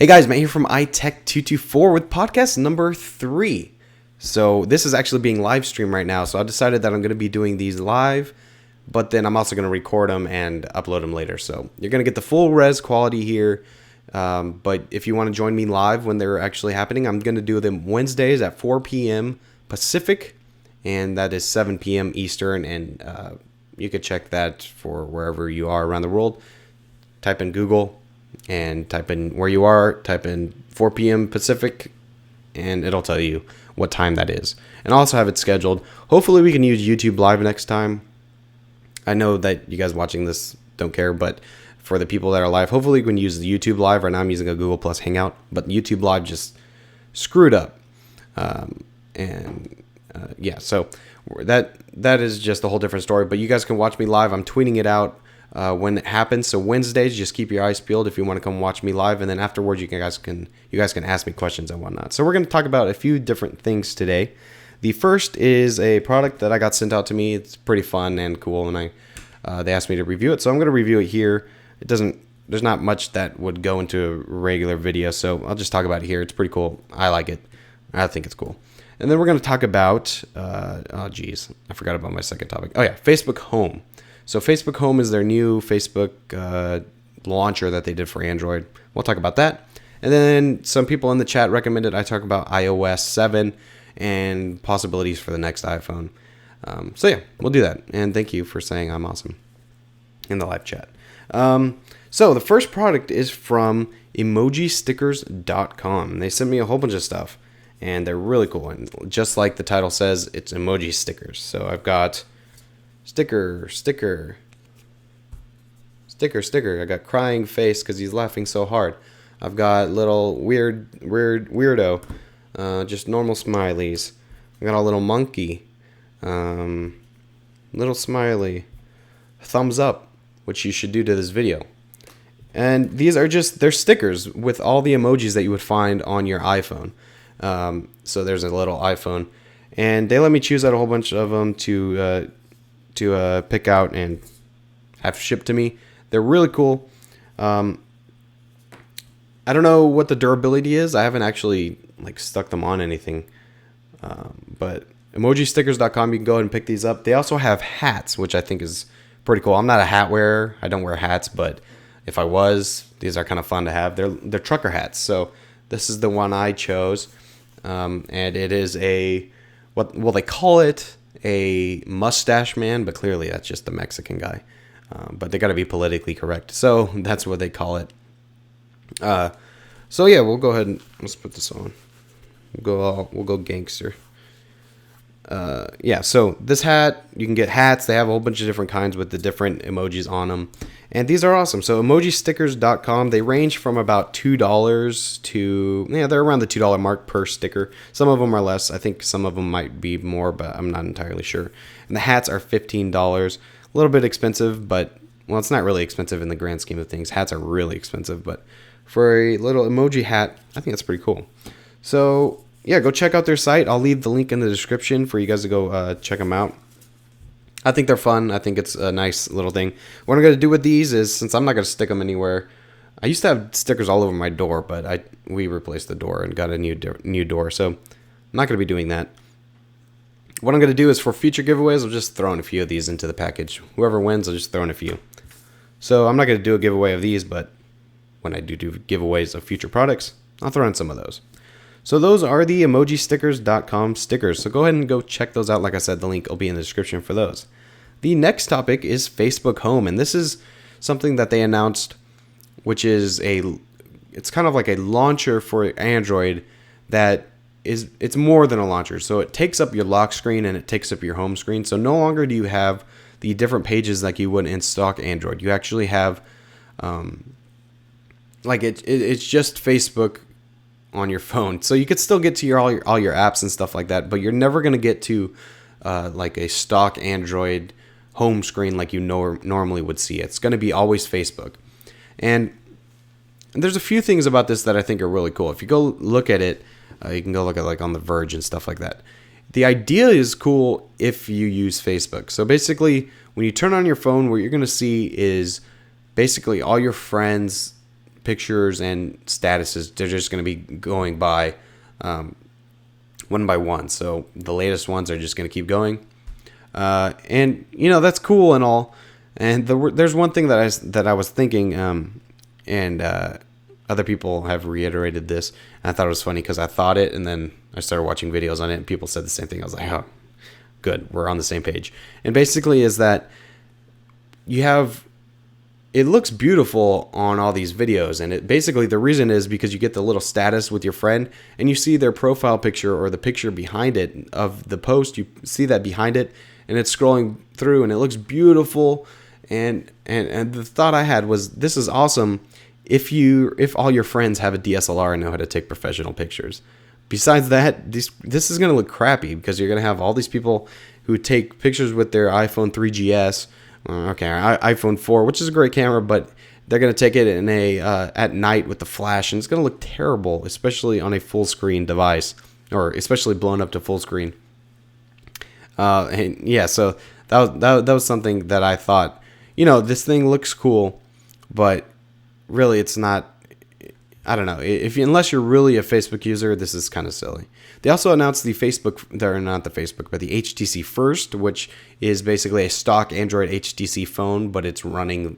Hey guys, Matt here from iTech224 with podcast number 3. So this is actually being live streamed right now. So I decided that I'm going to be doing these live, but then I'm also going to record them and upload them later. So you're going to get the full res quality here. But if you want to join me live when they're actually happening, I'm going to do them Wednesdays at 4 p.m. Pacific, and that is 7 p.m. Eastern. And you could check that for wherever you are around the world. Type in Google and type in where you are, type in 4 p.m. Pacific, and it'll tell you what time that is. And I also have it scheduled. Hopefully we can use YouTube Live next time. I know that you guys watching this don't care, but for the people that are live, hopefully we can use the YouTube Live. Right now I'm using a Google Plus Hangout, but YouTube Live just screwed up. Yeah, so that is just a whole different story. But you guys can watch me live. I'm tweeting it out when it happens. So Wednesdays, just keep your eyes peeled if you want to come watch me live, and then afterwards you guys can ask me questions and whatnot. So we're going to talk about a few different things today. The first is a product that I got sent out to me. It's pretty fun and cool, and they asked me to review it, so I'm going to review it here. There's not much that would go into a regular video, so I'll just talk about it here. It's pretty cool. I like it. I think it's cool. And then we're going to talk about I forgot about my second topic. Oh yeah, Facebook Home. So Facebook Home is their new Facebook launcher that they did for Android. We'll talk about that. And then some people in the chat recommended I talk about iOS7 and possibilities for the next iPhone. So yeah, we'll do that. And thank you for saying I'm awesome in the live chat. So the first product is from emojistickers.com. They sent me a whole bunch of stuff, and they're really cool. And just like the title says, it's emoji stickers. So I've got sticker. I got crying face because he's laughing so hard. I've got little weirdo, just normal smileys. I got a little monkey, little smiley, thumbs up, which you should do to this video. And these are they're stickers with all the emojis that you would find on your iPhone. So there's a little iPhone, and they let me choose out a whole bunch of them to pick out and have shipped to me. They're really cool. I don't know what the durability is. I haven't actually stuck them on anything. But emojistickers.com, you can go ahead and pick these up. They also have hats, which I think is pretty cool. I'm not a hat wearer. I don't wear hats, but if I was, these are kind of fun to have. They're trucker hats. So this is the one I chose. And it is they call it a mustache man, but clearly that's just the Mexican guy. But they got to be politically correct, so that's what they call it. So yeah, we'll go ahead and let's put this on. We'll go gangster. Yeah, so this hat, you can get hats. They have a whole bunch of different kinds with the different emojis on them, and these are awesome. So emojistickers.com, they range from about $2 to, they're around the $2 mark per sticker. Some of them are less. I think some of them might be more, but I'm not entirely sure. And the hats are $15. A little bit expensive, but well, it's not really expensive in the grand scheme of things. Hats are really expensive, but for a little emoji hat, I think that's pretty cool. So yeah, go check out their site. I'll leave the link in the description for you guys to go check them out. I think they're fun. I think it's a nice little thing. What I'm going to do with these is, since I'm not going to stick them anywhere, I used to have stickers all over my door, but we replaced the door and got a new door, so I'm not going to be doing that. What I'm going to do is for future giveaways, I'll just throw in a few of these into the package. Whoever wins, I'll just throw in a few. So I'm not going to do a giveaway of these, but when I do giveaways of future products, I'll throw in some of those. So those are the emojistickers.com stickers. So go ahead and go check those out. Like I said, the link will be in the description for those. The next topic is Facebook Home, and this is something that they announced, which is it's kind of like a launcher for Android that it's more than a launcher. So it takes up your lock screen and it takes up your home screen. So no longer do you have the different pages like you would in stock Android. You actually have it's just Facebook on your phone. So you could still get to all your apps and stuff like that, but you're never going to get to like a stock Android home screen like you normally would see. It's going to be always Facebook. And there's a few things about this that I think are really cool. If you go look at it, you can go look at on The Verge and stuff like that. The idea is cool if you use Facebook. So basically, when you turn on your phone, what you're going to see is basically all your friends pictures and statuses, they're just going to be going by one by one. So the latest ones are just going to keep going. And that's cool and all. And there's one thing that I was thinking, and other people have reiterated this. And I thought it was funny because I thought it, and then I started watching videos on it, and people said the same thing. I was like, oh, good, we're on the same page. And basically is that it looks beautiful on all these videos, and basically the reason is because you get the little status with your friend, and you see their profile picture or the picture behind it of the post. You see that behind it, and it's scrolling through, and it looks beautiful. And the thought I had was, this is awesome if all your friends have a DSLR and know how to take professional pictures. Besides that, this is going to look crappy because you're going to have all these people who take pictures with their iPhone 3GS, iPhone 4, which is a great camera, but they're going to take it in at night with the flash, and it's going to look terrible, especially on a full screen device, or especially blown up to full screen. And yeah, so that was something that I thought, this thing looks cool, but really it's not. I don't know. Unless you're really a Facebook user, this is kind of silly. They also announced the HTC First, which is basically a stock Android HTC phone, but it's running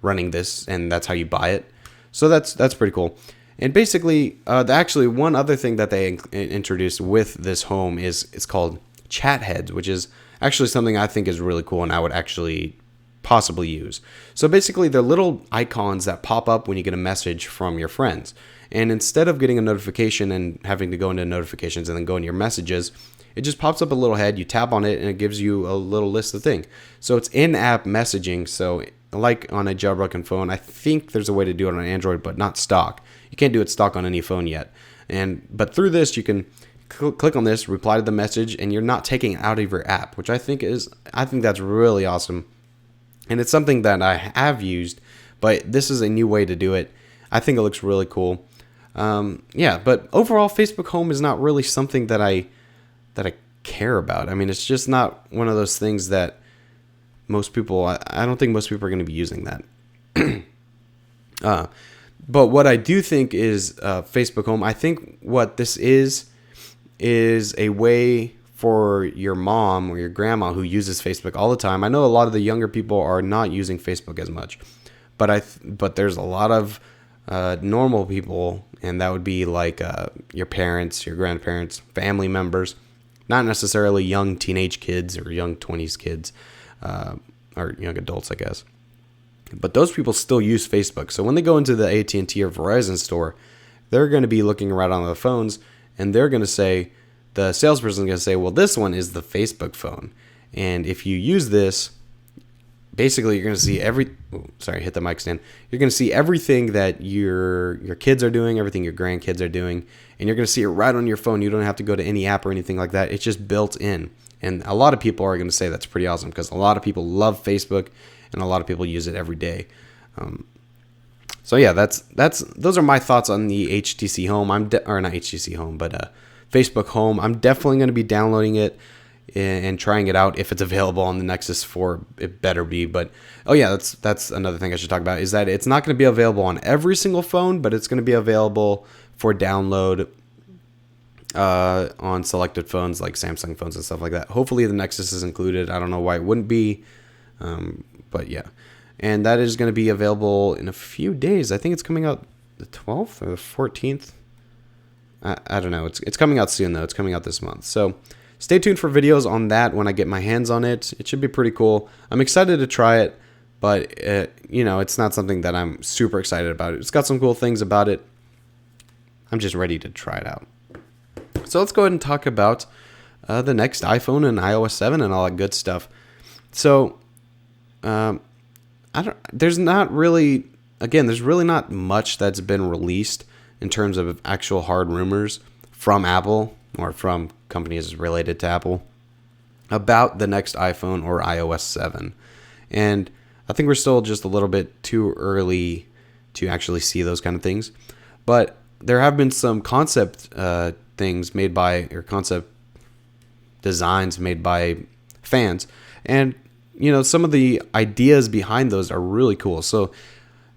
this, and that's how you buy it. So that's pretty cool. And basically, actually one other thing that they introduced with this home is it's called chat heads, which is actually something I think is really cool, and I would actually possibly use. So basically, they're little icons that pop up when you get a message from your friends. And instead of getting a notification and having to go into notifications and then go into your messages, it just pops up a little head. You tap on it and it gives you a little list of things. So it's in-app messaging. So like on a jailbroken phone, I think there's a way to do it on Android, but not stock. You can't do it stock on any phone yet. But through this, you can click on this, reply to the message, and you're not taking it out of your app, which I think that's really awesome. And it's something that I have used, but this is a new way to do it. I think it looks really cool. But overall, Facebook Home is not really something that I care about. I mean, it's just not one of those things that most people. I don't think most people are going to be using that. But what I do think is Facebook Home. I think what this is a way for your mom or your grandma who uses Facebook all the time. I know a lot of the younger people are not using Facebook as much, but there's a lot of normal people, and that would be like your parents, your grandparents, family members, not necessarily young teenage kids or young 20s kids, or young adults, I guess. But those people still use Facebook. So when they go into the AT&T or Verizon store, they're going to be looking around on their phones, and they're going to say, the salesperson is going to say, well, this one is the Facebook phone. And if you use this, basically you're going to see hit the mic stand. You're going to see everything that your kids are doing, everything your grandkids are doing, and you're going to see it right on your phone. You don't have to go to any app or anything like that. It's just built in. And a lot of people are going to say that's pretty awesome because a lot of people love Facebook and a lot of people use it every day. So yeah, those are my thoughts on the HTC Home. Or not HTC Home, but Facebook Home. I'm definitely going to be downloading it and trying it out if it's available on the Nexus 4. It better be. But that's another thing I should talk about, is that it's not going to be available on every single phone, but it's going to be available for download on selected phones like Samsung phones and stuff like that. Hopefully the Nexus is included. I don't know why it wouldn't be, but yeah. And that is going to be available in a few days. I think it's coming out the 12th or the 14th. I don't know. It's coming out soon, though. It's coming out this month. So stay tuned for videos on that when I get my hands on it. It should be pretty cool. I'm excited to try it, but it's not something that I'm super excited about. It's got some cool things about it. I'm just ready to try it out. So let's go ahead and talk about the next iPhone and iOS 7 and all that good stuff. So there's really not much that's been released in terms of actual hard rumors from Apple or from companies related to Apple about the next iPhone or iOS 7. And I think we're still just a little bit too early to actually see those kind of things. But there have been some concept things made by, or concept designs made by fans. And, some of the ideas behind those are really cool. So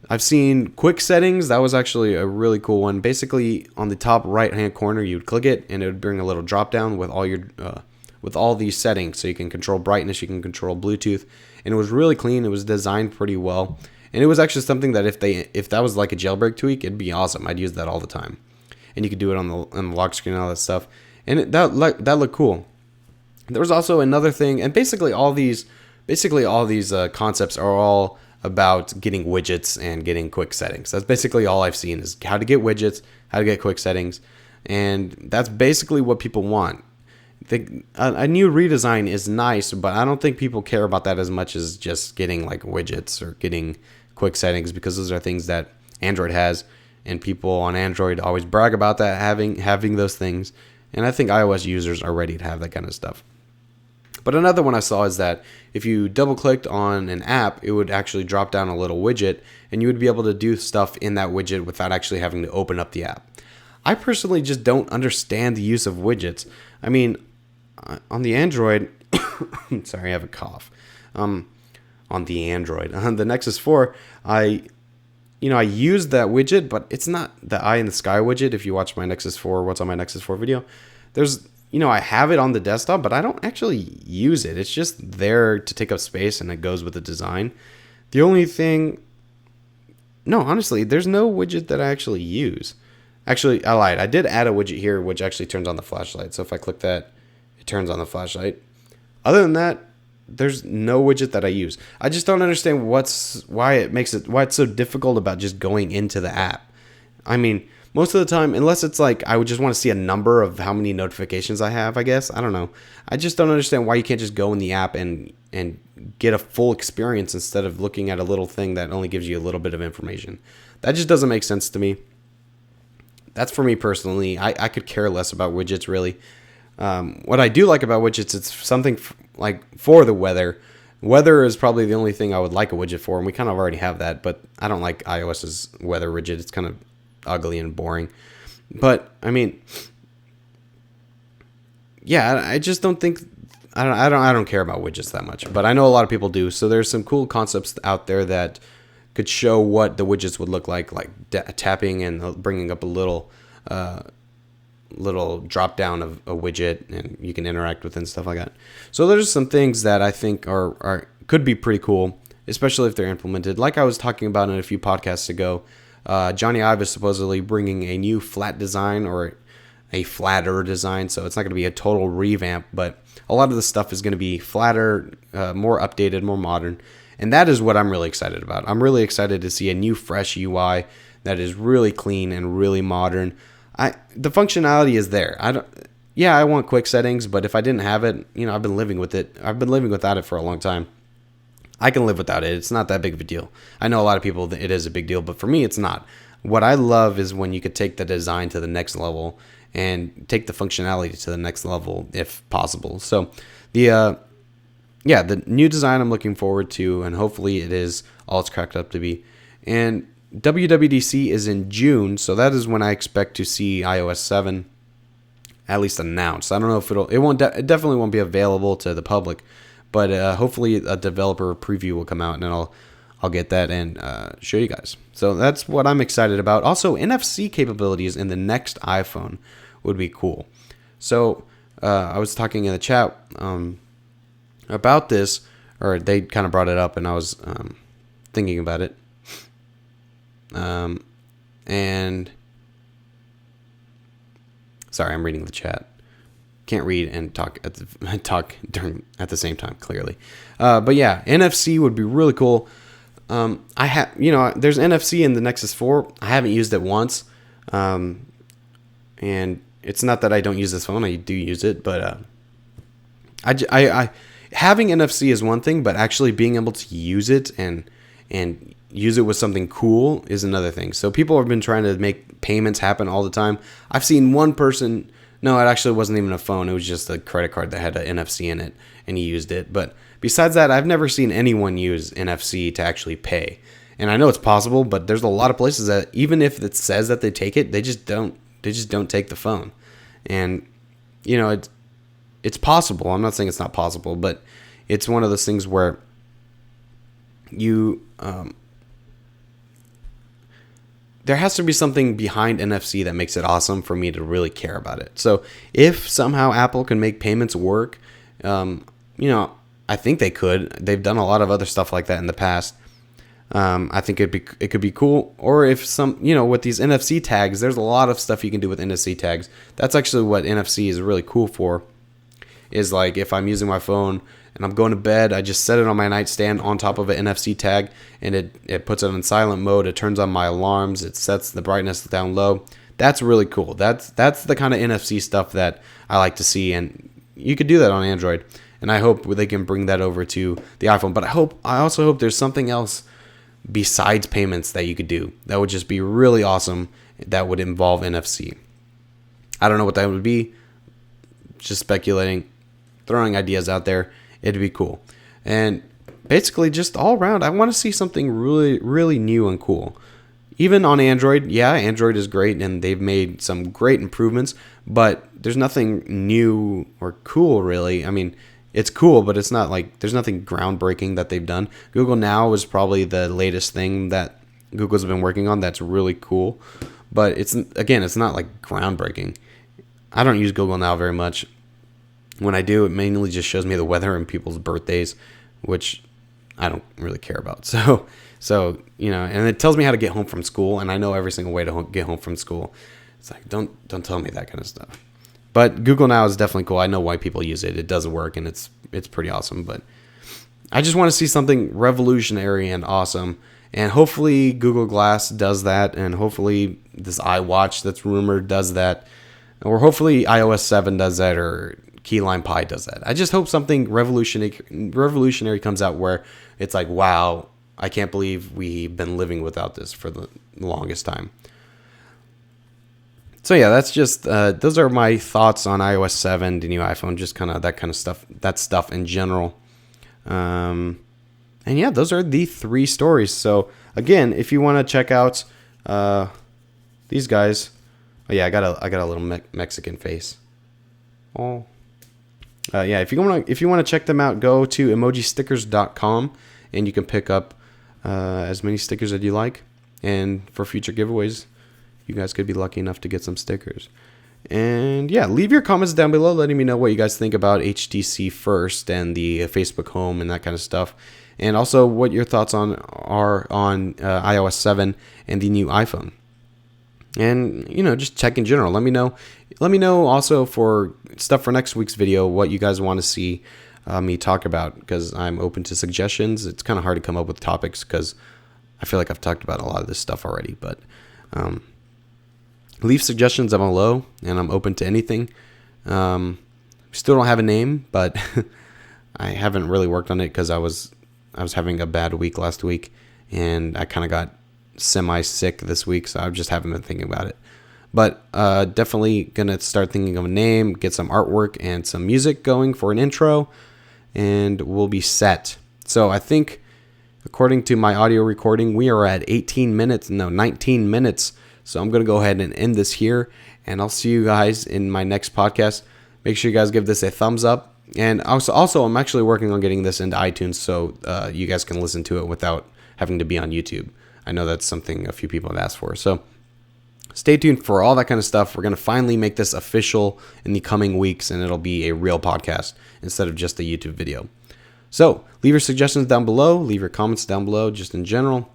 I've seen quick settings. That was actually a really cool one. Basically, on the top right hand corner, you'd click it, and it would bring a little drop down with all your with all these settings. So you can control brightness, you can control Bluetooth, and it was really clean. It was designed pretty well, and it was actually something that if that was like a jailbreak tweak, it'd be awesome. I'd use that all the time, and you could do it on the lock screen and all that stuff, and that looked cool. There was also another thing, and basically all these concepts are all about getting widgets and getting quick settings. That's basically all I've seen is how to get widgets, how to get quick settings, and that's basically what people want. A new redesign is nice, but I don't think people care about that as much as just getting like widgets or getting quick settings, because those are things that Android has, and people on Android always brag about that, having those things, and I think iOS users are ready to have that kind of stuff. But another one I saw is that if you double clicked on an app, it would actually drop down a little widget, and you would be able to do stuff in that widget without actually having to open up the app. I personally just don't understand the use of widgets. I mean, on the Android, sorry, I have a cough. On the Android, on the Nexus 4, I used that widget, but it's not the eye in the sky widget. If you watch my Nexus 4, what's on my Nexus 4 video, there's I have it on the desktop, but I don't actually use it. It's just there to take up space, and it goes with the design. The only thing, no, honestly, there's no widget that I actually use. Actually, I lied. I did add a widget here, which actually turns on the flashlight. So if I click that, it turns on the flashlight. Other than that, there's no widget that I use. I just don't understand why it's so difficult about just going into the app. I mean, most of the time, unless it's like I would just want to see a number of how many notifications I have, I guess. I don't know. I just don't understand why you can't just go in the app and get a full experience instead of looking at a little thing that only gives you a little bit of information. That just doesn't make sense to me. That's for me personally. I could care less about widgets, really. What I do like about widgets, it's something like for the weather. Weather is probably the only thing I would like a widget for, and we kind of already have that, but I don't like iOS's weather widget. It's kind of ugly and boring. But I mean, yeah, I just don't think I don't care about widgets that much, but I know a lot of people do. So there's some cool concepts out there that could show what the widgets would look like tapping and bringing up a little drop down of a widget, and you can interact with it and stuff like that. So there's some things that I think are could be pretty cool, especially if they're implemented. Like I was talking about in a few podcasts ago, Johnny Ive is supposedly bringing a new flat design, or a flatter design. So it's not going to be a total revamp, but a lot of the stuff is going to be flatter, more updated, more modern. And that is what I'm really excited about. I'm really excited to see a new, fresh UI that is really clean and really modern. The functionality is there. I want quick settings, but if I didn't have it, I've been living with it. I've been living without it for a long time. I can live without it. It's not that big of a deal. I know a lot of people, it is a big deal, but for me, it's not. What I love is when you could take the design to the next level and take the functionality to the next level if possible. So the new design I'm looking forward to, and hopefully it is all it's cracked up to be. And WWDC is in June, so that is when I expect to see iOS 7 at least announced. I don't know if it definitely won't be available to the public, but hopefully a developer preview will come out, and then I'll get that and show you guys. So that's what I'm excited about. Also, NFC capabilities in the next iPhone would be cool. So I was talking in the chat about this, or they kind of brought it up, and I was thinking about it. And sorry, I'm reading the chat. Can't read and talk at the same time, clearly. But yeah, NFC would be really cool. There's NFC in the Nexus 4. I haven't used it once. And it's not that I don't use this phone. I do use it, but I having NFC is one thing, but actually being able to use it and use it with something cool is another thing. So people have been trying to make payments happen all the time. I've seen one person. No, it actually wasn't even a phone. It was just a credit card that had an NFC in it, and he used it. But besides that, I've never seen anyone use NFC to actually pay. And I know it's possible, but there's a lot of places that even if it says that they take it, they just don't take the phone. And it's possible. I'm not saying it's not possible, but it's one of those things where you there has to be something behind NFC that makes it awesome for me to really care about it. So if somehow Apple can make payments work, I think they could. They've done a lot of other stuff like that in the past. I think it could be cool. Or if with these NFC tags, there's a lot of stuff you can do with NFC tags. That's actually what NFC is really cool for. Is like if I'm using my phone and I'm going to bed, I just set it on my nightstand on top of an NFC tag, and it puts it in silent mode. It turns on my alarms. It sets the brightness down low. That's really cool. That's the kind of NFC stuff that I like to see, and you could do that on Android. And I hope they can bring that over to the iPhone. But I also hope there's something else besides payments that you could do that would just be really awesome, that would involve NFC. I don't know what that would be. Just speculating, throwing ideas out there. It'd be cool. And basically just all around, I want to see something really, really new and cool. Even on Android, yeah, Android is great and they've made some great improvements, but there's nothing new or cool really. I mean, it's cool, but it's not like there's nothing groundbreaking that they've done. Google Now is probably the latest thing that Google's been working on that's really cool, but it's not like groundbreaking. I don't use Google Now very much. When I do, it mainly just shows me the weather and people's birthdays, which I don't really care about. So and it tells me how to get home from school, and I know every single way to get home from school. It's like, don't tell me that kind of stuff. But Google Now is definitely cool. I know why people use it. It does work, and it's pretty awesome. But I just want to see something revolutionary and awesome. And hopefully Google Glass does that, and hopefully this iWatch that's rumored does that, or hopefully iOS7 does that, or Key Lime Pie does that. I just hope something revolutionary comes out where it's like, wow, I can't believe we've been living without this for the longest time. So yeah, that's just those are my thoughts on iOS 7, the new iPhone, just kind of that kind of stuff, that stuff in general. And yeah, those are the 3 stories. So again, if you want to check out these guys, oh yeah, I got a little Mexican face. Oh. Yeah, if you want to check them out, go to emojistickers.com and you can pick up as many stickers as you like. And for future giveaways, you guys could be lucky enough to get some stickers. And yeah, leave your comments down below letting me know what you guys think about HTC First and the Facebook Home and that kind of stuff. And also what your thoughts are on iOS 7 and the new iPhone. And, just check in general. Let me know. Let me know also for stuff for next week's video, what you guys want to see me talk about, because I'm open to suggestions. It's kind of hard to come up with topics because I feel like I've talked about a lot of this stuff already. But leave suggestions down below, and I'm open to anything. Still don't have a name, but I haven't really worked on it because I was having a bad week last week, and I kind of got semi-sick this week, so I just haven't been thinking about it. But definitely gonna start thinking of a name, get some artwork and some music going for an intro, and we'll be set. So I think, according to my audio recording, we are at 19 minutes. So I'm gonna go ahead and end this here, and I'll see you guys in my next podcast. Make sure you guys give this a thumbs up, and also I'm actually working on getting this into iTunes, so you guys can listen to it without having to be on YouTube. I know that's something a few people have asked for. So stay tuned for all that kind of stuff. We're going to finally make this official in the coming weeks, and it'll be a real podcast instead of just a YouTube video. So leave your suggestions down below. Leave your comments down below, just in general.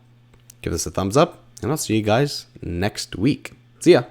Give us a thumbs up, and I'll see you guys next week. See ya.